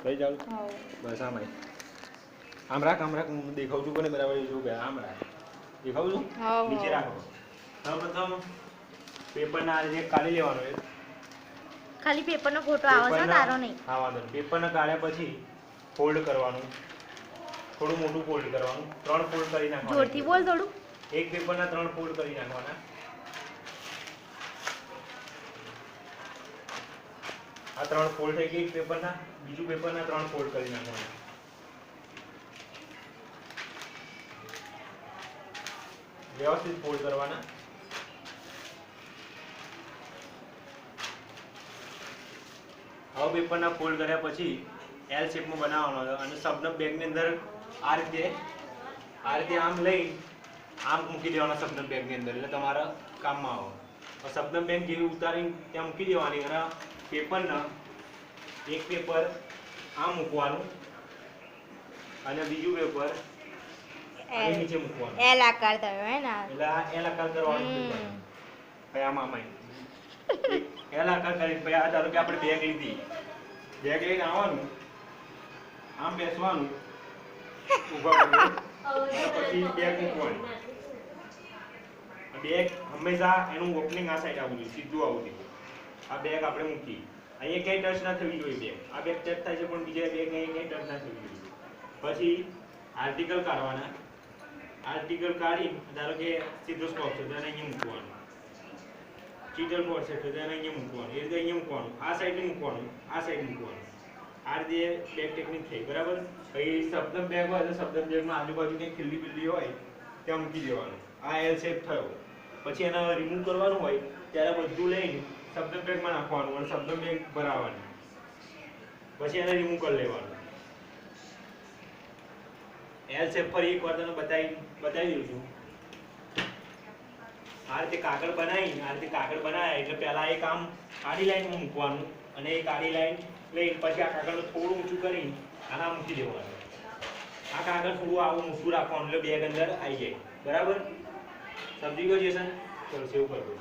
થઈ જાવ બસ આમ રાખ હું દેખાઉં છું કોને બરાબર જો બે આમ રાખ દેખાઉં છું નીચે રાખો સૌપ્રથમ પેપરના આ રીતે કાઢી લેવાનો છે ખાલી પેપરનો ફોટો આવે છે તારો નહીં હા વાંધો નહીં પેપરને કાઢ્યા પછી ફોલ્ડ કરવાનું થોડું મોટું ફોલ્ડ કરવાનું 3 ફોલ્ડ કરી નાખવાના જોરથી બોલ થોડું એક પેપરના 3 ફોલ્ડ કરી નાખવાના આ 3 ફોલ્ડ થઈ ગઈ પેપરના બીજું પેપરના 3 ફોલ્ડ કરી નાખવાના વ્યવસ્થિત ફોલ્ડ કરવાના આવા પેપરના ફોલ્ડ કર્યા પછી એલ શેપમાં બનાવવાનો અને સબનમ બેગની અંદર આ રીતે આમ લઈ આમ મૂકી દેવાના સબનમ બેગની અંદર એટલે તમારા કામમાં આવે સબનમ બેગ જેવી ઉતારી ત્યાં મૂકી દેવાની અને પેપરના એક પેપર આમ મૂકવાનું અને બીજું પેપર નીચે મૂકવાનું એલ આકાર થયો હે ને એટલે એલ આકાર કરવાનો ભાઈ આમાં એલ આકાર કરી ભાઈ આ ધારો કે આપણે બેગ લીધી બેગ લઈને આવવાનું આમ બેસવાનું ઊભા પછી બેગ મૂકવાની બેગ હંમેશા એનું ઓપનિંગ આ સાઈડ આવવું જોઈએ સીધું આવવું જોઈએ આ બેગ આપણે મૂકી અહીંયા ક્યાંય ટચ ના થવી જોઈએ બેગ આ બેગ ટચ થાય છે પણ બીજા બેગ અહીંયા ક્યાંય ટચ ના થવી જોઈએ પછી આર્ટિકલ કાઢવાના આર્ટિકલ કાઢી ધારો કે સીધો સ્ટોપ છે તેને અહીંયા મૂકવાનું ચીટર બોર્ડ છે તો તેને અહીંયા મૂકવાનું એ રીતે અહીંયા મૂકવાનું આ સાઈડ મૂકવાનું આ સાઈડ મૂકવાનું આ રીતે બેગ ટેકનિક થઈ બરાબર પછી સબનમ બેગ હોય તો સબનમ બેગમાં આજુબાજુ કંઈ ખીલ્લી બિલ્લી હોય ત્યાં મૂકી દેવાનું આ એલ શેપ થયો પછી એને રિમૂવ કરવાનું હોય ત્યારે બધું લઈને સબનમ બેગમાં નાખવાનું અને સબનમ બેગ ભરાવાની પછી એને રિમૂવ કરી લેવાનું એલ શેપ પર એક વાર તમને બતાવી દઉં છું આ રીતે કાગળ બનાવ્યા એટલે પહેલા એક આમ આડી લાઈનમાં મૂકવાનું અને એક આડી લાઈન લઈને પછી આ કાગળને થોડું ઊંચું કરીને આના મૂકી દેવાનું આ કાગળ થોડું આવું ઊંચું રાખવાનું એટલે બેગ અંદર આવી જાય બરાબર સમજી ગયો જેસન ચલો સેવ કરી દો